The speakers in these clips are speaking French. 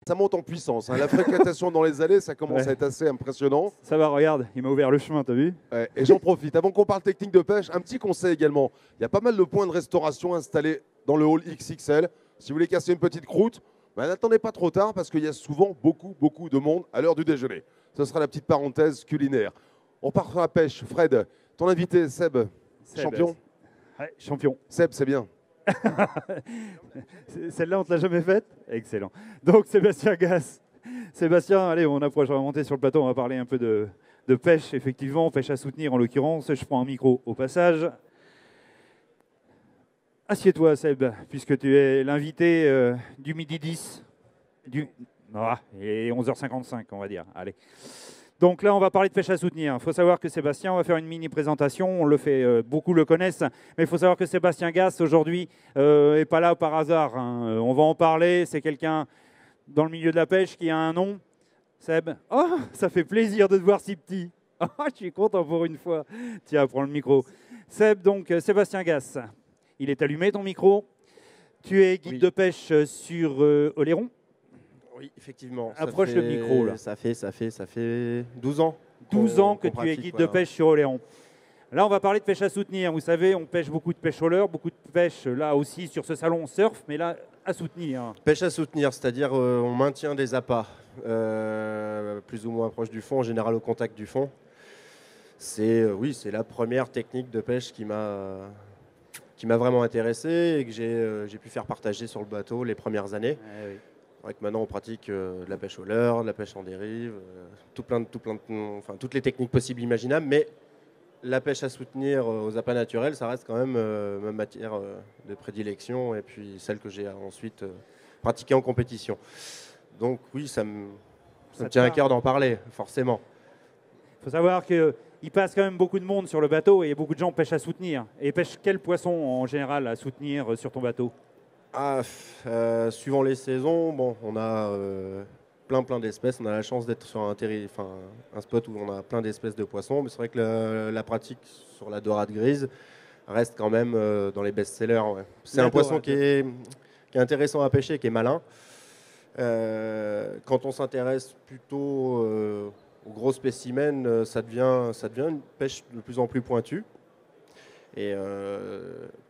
Ça monte en puissance, hein. La fréquentation dans les allées, ça commence à Ouais. être assez impressionnant. Ça va, regarde, il m'a ouvert le chemin, t'as vu? Ouais, et j'en profite. Avant qu'on parle technique de pêche, un petit conseil également. Il y a pas mal de points de restauration installés dans le hall XXL. Si vous voulez casser une petite croûte, ben, n'attendez pas trop tard parce qu'il y a souvent beaucoup de monde à l'heure du déjeuner. Ce sera la petite parenthèse culinaire. On part sur la pêche. Fred, ton invité, Seb, Seb, champion. Ouais, champion. Seb, c'est bien. Celle-là, on ne te l'a jamais faite? Excellent. Donc, Sébastien Gasse. Sébastien, allez, on approche, on va monter sur le plateau, on va parler un peu de pêche, effectivement, pêche à soutenir en l'occurrence. Je prends un micro au passage. Assieds-toi, Seb, puisque tu es l'invité du midi 10. Et 11h55, on va dire. Allez. Donc là, on va parler de pêche à soutenir. Il faut savoir que Sébastien, on va faire une mini présentation. On le fait, beaucoup le connaissent, mais il faut savoir que Sébastien Gasse aujourd'hui n'est pas là par hasard, hein. On va en parler. C'est quelqu'un dans le milieu de la pêche qui a un nom. Seb. Oh, ça fait plaisir de te voir si petit. Oh, je suis content pour une fois. Tiens, prends le micro. Seb, donc Sébastien Gasse. Il est allumé ton micro. Tu es guide Oui. de pêche sur Oléron. Oui, effectivement. Approche le micro, là. Ça fait 12 ans. 12 ans que qu'on tu es pratique, guide voilà. de pêche sur Oléron. Là, on va parler de pêche à soutenir. Vous savez, on pêche beaucoup de pêche au leurre, beaucoup de pêche là aussi sur ce salon on surf, mais là, à soutenir. Pêche à soutenir, c'est-à-dire on maintient des appâts plus ou moins proches du fond, en général au contact du fond. Oui, c'est la première technique de pêche qui m'a vraiment intéressé et que j'ai pu faire partager sur le bateau les premières années. Oui. C'est vrai que maintenant on pratique de la pêche au leurre, de la pêche en dérive, toutes les techniques possibles imaginables, mais la pêche à soutenir aux appâts naturels, ça reste quand même ma matière de prédilection et puis celle que j'ai ensuite pratiquée en compétition. Donc oui, ça me Ça te tient à parle. cœur d'en parler, forcément. Il faut savoir qu'il passe quand même beaucoup de monde sur le bateau et beaucoup de gens pêchent à soutenir. Et pêchent quel poisson en général à soutenir sur ton bateau? Suivant les saisons, bon, on a plein d'espèces. On a la chance d'être sur un spot où on a plein d'espèces de poissons. Mais c'est vrai que la pratique sur la dorade grise reste quand même dans les best-sellers. Ouais. C'est La un poisson dorade. qui est intéressant à pêcher, qui est malin. Quand on s'intéresse plutôt aux gros spécimens, ça devient une pêche de plus en plus pointue et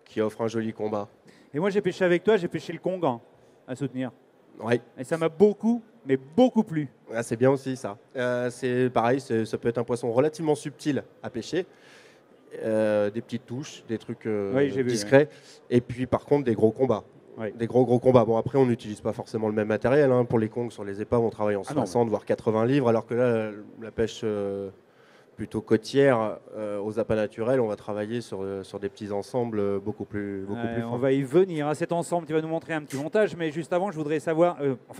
qui offre un joli combat. Et moi, j'ai pêché avec toi, j'ai pêché le congre à soutenir. Ouais. Et ça m'a beaucoup, mais beaucoup plu. Ah, c'est bien aussi ça. C'est pareil, ça peut être un poisson relativement subtil à pêcher. Des petites touches, des trucs Oui, j'ai vu, discrets. Et puis par contre des gros combats. Oui. Des gros combats. Bon après on n'utilise pas forcément le même matériel. Hein. Pour les congues sur les épaves on travaille en Ah non. 60 voire 80 livres. Alors que là la pêche plutôt côtière aux appâts naturels on va travailler sur des petits ensembles beaucoup plus On fins. va y venir à cet ensemble. Tu vas nous montrer un petit montage, mais juste avant, je voudrais savoir,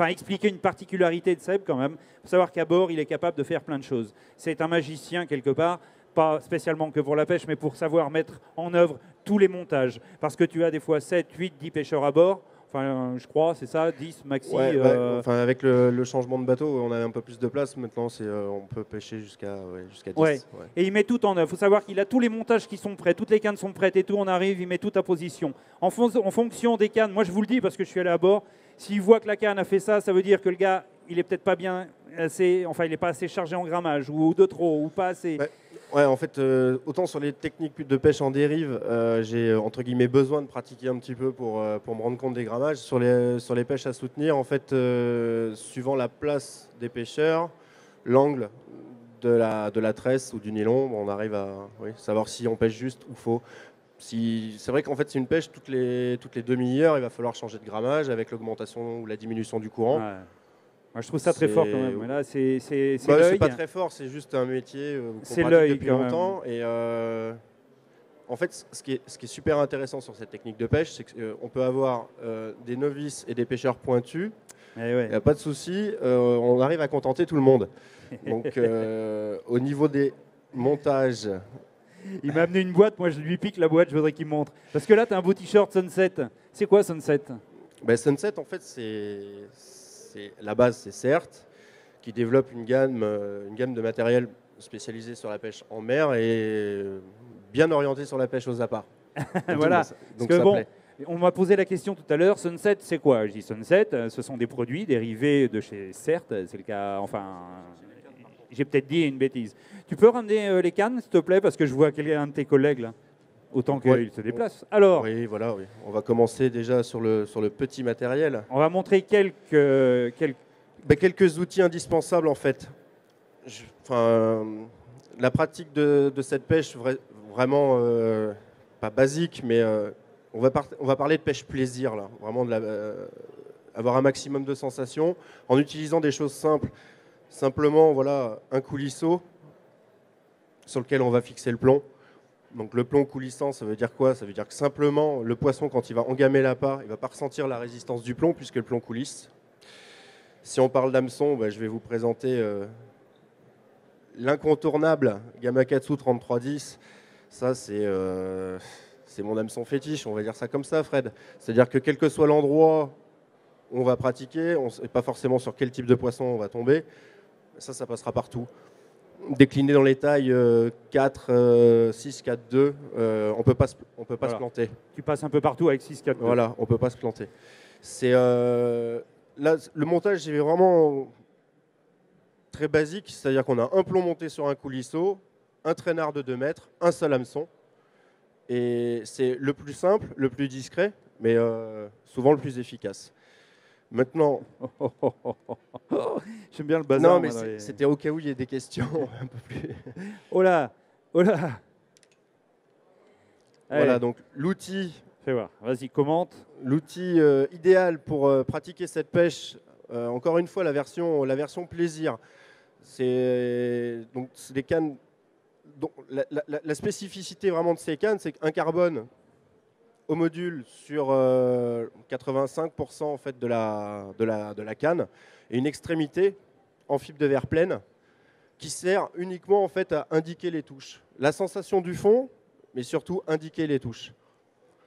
expliquer une particularité de Seb quand même. Il faut savoir qu'à bord, il est capable de faire plein de choses. C'est un magicien quelque part, pas spécialement que pour la pêche, mais pour savoir mettre en œuvre tous les montages. Parce que tu as des fois 7, 8, 10 pêcheurs à bord. Enfin, je crois, c'est ça, 10 maxi. Ouais, avec le changement de bateau, on a un peu plus de place. Maintenant, on peut pêcher jusqu'à 10. Ouais. Ouais. Et il met tout en œuvre. Il faut savoir qu'il a tous les montages qui sont prêts, toutes les cannes sont prêtes et tout. On arrive, il met tout à position. En fonction des cannes, moi je vous le dis parce que je suis allé à bord, s'il voit que la canne a fait ça, ça veut dire que le gars, il est peut-être pas bien assez, enfin il n'est pas assez chargé en grammage ou de trop ou pas assez. Ouais, en fait, autant sur les techniques de pêche en dérive, j'ai entre guillemets besoin de pratiquer un petit peu pour me rendre compte des grammages. Sur les pêches à soutenir, en fait, suivant la place des pêcheurs, l'angle de la tresse ou du nylon, on arrive à savoir si on pêche juste ou faux. C'est vrai qu'en fait, c'est une pêche toutes les demi-heures, il va falloir changer de grammage avec l'augmentation ou la diminution du courant. Ouais. Moi, je trouve ça très fort quand même. Mais là, c'est C'est l'œil. pas très fort, c'est juste un métier qu'on C'est pratique l'œil, depuis quand longtemps. Et en fait, ce qui est super intéressant sur cette technique de pêche, c'est qu'on peut avoir des novices et des pêcheurs pointus. Eh ouais. Il n'y a pas de souci, on arrive à contenter tout le monde. Donc, au niveau des montages, Il m'a amené une boîte, moi je lui pique la boîte, je voudrais qu'il me montre. Parce que là, tu as un beau t-shirt Sunset. C'est quoi Sunset? Sunset, en fait, la base, c'est CERT, qui développe une gamme de matériel spécialisé sur la pêche en mer et bien orienté sur la pêche aux appâts. Donc, Voilà. donc Parce que ça bon, plaît. On m'a posé la question tout à l'heure, Sunset, c'est quoi? Je dis Sunset, ce sont des produits dérivés de chez CERT, c'est le cas, enfin, j'ai peut-être dit une bêtise. Tu peux ramener les cannes, s'il te plaît, parce que je vois quelqu'un de tes collègues là, autant qu'il se déplace. Alors, Oui, voilà, oui. On va commencer déjà sur le petit matériel. on va montrer Quelques outils indispensables en fait. La pratique de cette pêche vraiment pas basique, mais on va parler de pêche plaisir là, vraiment avoir un maximum de sensations en utilisant des choses simples. Simplement, voilà, un coulisseau sur lequel on va fixer le plomb. Donc le plomb coulissant, ça veut dire quoi? Ça veut dire que simplement le poisson, quand il va engamer l'appât, il ne va pas ressentir la résistance du plomb puisque le plomb coulisse. Si on parle d'hameçon, je vais vous présenter l'incontournable Gamakatsu 3310. Ça, c'est mon hameçon fétiche, on va dire ça comme ça, Fred. C'est-à-dire que quel que soit l'endroit où on va pratiquer, on ne sait pas forcément sur quel type de poisson on va tomber. Ça passera partout. Décliné dans les tailles 4, 6, 4, 2, on ne peut pas se planter. Tu passes un peu partout avec 6, 4, 2. Voilà, on ne peut pas se planter. Là, le montage est vraiment très basique, c'est-à-dire qu'on a un plomb monté sur un coulisseau, un traînard de 2 mètres, un seul hameçon. Et c'est le plus simple, le plus discret, mais souvent le plus efficace. Maintenant... J'aime bien le bazar. Non, mais c'était au cas où il y ait des questions un peu plus... Oh là, oh là. Voilà, Allez, donc l'outil... fais voir, vas-y, commente. L'outil idéal pour pratiquer cette pêche, encore une fois, la version plaisir, c'est des cannes. Donc, la spécificité vraiment de ces cannes, c'est qu'un carbone au module sur 85% en fait de la canne et une extrémité en fibre de verre pleine qui sert uniquement en fait à indiquer les touches. La sensation du fond, mais surtout indiquer les touches.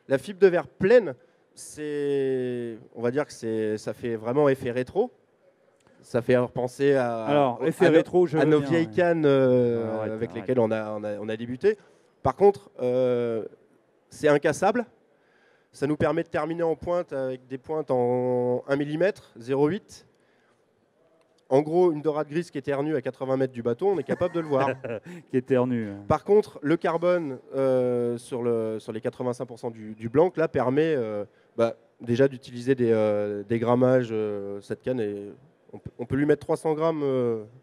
La fibre de verre pleine, on va dire que ça fait vraiment effet rétro. Ça fait penser à nos vieilles cannes avec lesquelles on a débuté. Par contre, c'est incassable. Ça nous permet de terminer en pointe avec des pointes en 1 mm, 0,8. En gros, une dorade grise qui éternue à 80 mètres du bateau, on est capable de le voir. Qui éternue. Par contre, le carbone sur les 85% du blanc, là, permet déjà d'utiliser des grammages. Cette canne, on peut lui mettre 300 grammes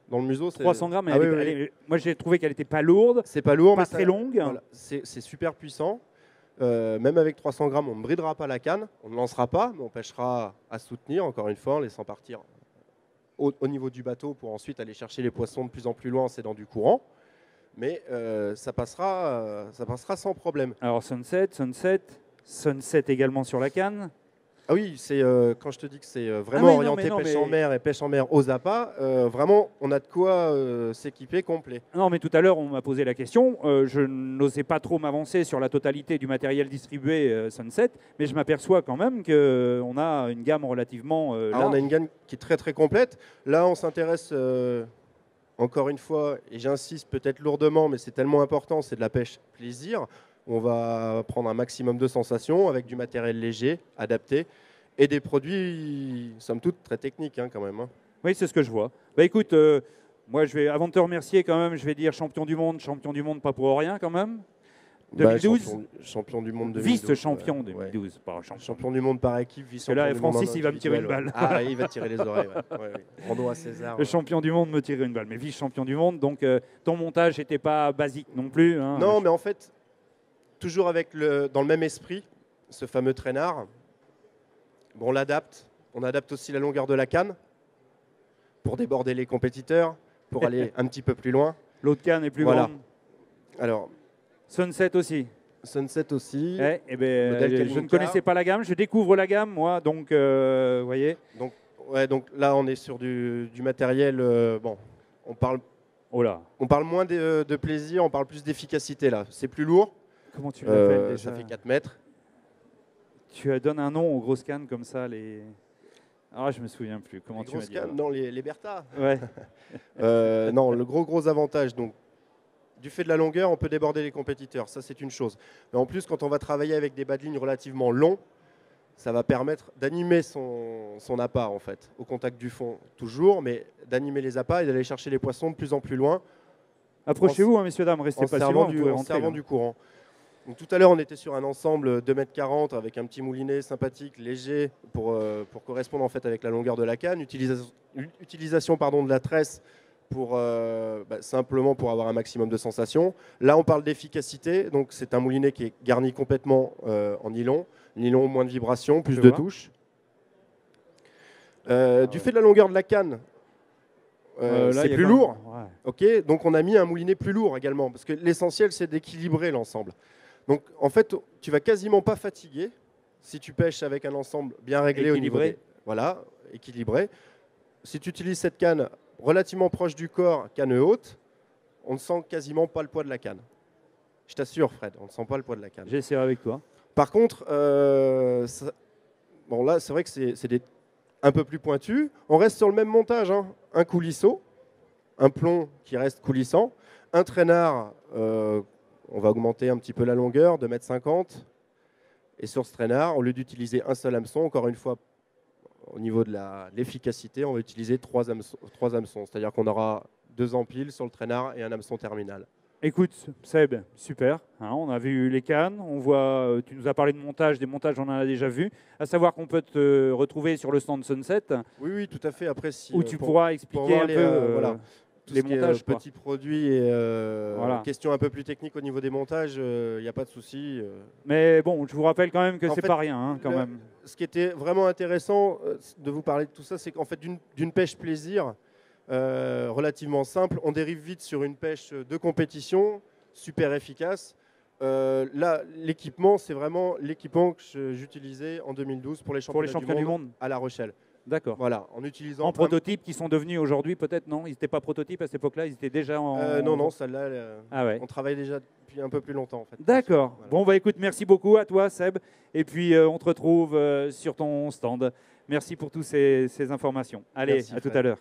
dans le museau. 300 grammes, moi j'ai trouvé qu'elle n'était pas lourde. C'est pas lourd, pas très longue. Voilà, c'est super puissant. Même avec 300 grammes, on ne bridera pas la canne, on ne lancera pas, mais on pêchera à soutenir, encore une fois, en laissant partir au niveau du bateau pour ensuite aller chercher les poissons de plus en plus loin, c'est dans du courant. Mais ça passera sans problème. Alors Sunset également sur la canne. Ah oui, quand je te dis que c'est vraiment orienté pêche en mer et pêche en mer aux appâts, vraiment, on a de quoi s'équiper complet. Non, mais tout à l'heure, on m'a posé la question. Je n'osais pas trop m'avancer sur la totalité du matériel distribué Sunset, mais je m'aperçois quand même qu'on a une gamme relativement large. On a une gamme qui est très très complète. Là, on s'intéresse, encore une fois, et j'insiste peut-être lourdement, mais c'est tellement important, c'est de la pêche plaisir. On va prendre un maximum de sensations avec du matériel léger, adapté, et des produits, somme toute, très techniques quand même. Oui, c'est ce que je vois. Écoute, moi, avant de te remercier quand même, je vais dire champion du monde pas pour rien quand même. 2012 champion du monde 2012. Vice-champion 2012, pas champion du monde par équipe, vice-champion là, du monde. Francis, il va me tirer une balle. Ah, il va tirer les oreilles. Rendons à César. Le champion du monde me tirait une balle, mais vice-champion du monde, donc ton montage n'était pas basique non plus. Non, mais en fait... Toujours dans le même esprit, ce fameux traînard, on l'adapte. On adapte aussi la longueur de la canne pour déborder les compétiteurs, pour aller un petit peu plus loin. L'autre canne est plus grande. Alors, Sunset aussi. Sunset aussi. Je ne connaissais pas la gamme, je découvre la gamme, moi, donc vous voyez. Donc là, on est sur du matériel. On parle moins de plaisir, on parle plus d'efficacité là. C'est plus lourd. Comment tu l'appelles déjà ? Ça fait 4 mètres. Tu donnes un nom aux grosses cannes comme ça, Ah, je me souviens plus. Comment tu m'as dit ? Non, les Bertha. Ouais. Non, le gros avantage, donc, du fait de la longueur, on peut déborder les compétiteurs. Ça, c'est une chose. Mais en plus, quand on va travailler avec des bas de ligne relativement longs, ça va permettre d'animer son appât en fait, au contact du fond toujours, mais d'animer les appâts et d'aller chercher les poissons de plus en plus loin. Approchez-vous, hein, messieurs, dames, restez pas si loin, vous pouvez en rentrer, servant là. du courant. Donc, tout à l'heure, on était sur un ensemble 2,40 m avec un petit moulinet sympathique, léger, pour correspondre en fait avec la longueur de la canne. Utilisation pardon, de la tresse pour, simplement pour avoir un maximum de sensations. Là, on parle d'efficacité. Donc, c'est un moulinet qui est garni complètement en nylon. Nylon, moins de vibrations, plus de touches. Du fait de la longueur de la canne, c'est plus lourd. Ouais. Okay, donc, on a mis un moulinet plus lourd également, parce que l'essentiel, c'est d'équilibrer l'ensemble. Donc, en fait, tu vas quasiment pas fatiguer si tu pêches avec un ensemble bien réglé équilibré. au niveau des... Voilà, équilibré. Si tu utilises cette canne relativement proche du corps, canne haute, on ne sent quasiment pas le poids de la canne. Je t'assure, Fred, on ne sent pas le poids de la canne. J'essaierai avec toi. Par contre, bon, là, c'est vrai que c'est un peu plus pointu. On reste sur le même montage, hein. Un coulisseau, un plomb qui reste coulissant, un traînard... on va augmenter un petit peu la longueur, 2,50 m. Et sur ce traînard, au lieu d'utiliser un seul hameçon, encore une fois, au niveau de l'efficacité, on va utiliser 3 hameçons. C'est-à-dire qu'on aura 2 empiles sur le traînard et un hameçon terminal. Écoute, Seb, super. Hein, on a vu les cannes, on voit, tu nous as parlé de montage, des montages, on en a déjà vu. À savoir qu'on peut te retrouver sur le stand Sunset. Oui, oui, tout à fait. Après, si, où tu pourras expliquer un peu... voilà. Les montages, petits produits et voilà. questions un peu plus techniques au niveau des montages, il n'y a pas de souci. Mais bon, je vous rappelle quand même que c'est fait, pas rien, hein, quand même. Ce qui était vraiment intéressant de vous parler de tout ça, c'est qu'en fait, d'une pêche plaisir relativement simple, on dérive vite sur une pêche de compétition, super efficace. Là, l'équipement, c'est vraiment l'équipement que j'utilisais en 2012 pour les championnats du monde à La Rochelle. D'accord. Voilà, en utilisant... En prototypes qui sont devenus aujourd'hui, peut-être, non? Ils n'étaient pas prototypes à cette époque-là, ils étaient déjà en... Non, celle-là, ah ouais. on travaille déjà depuis un peu plus longtemps, en fait. D'accord. Voilà. Bon, bah écoute, merci beaucoup à toi, Seb. Et puis, on te retrouve sur ton stand. Merci pour toutes ces informations. Allez, Merci, à tout Fred. à l'heure.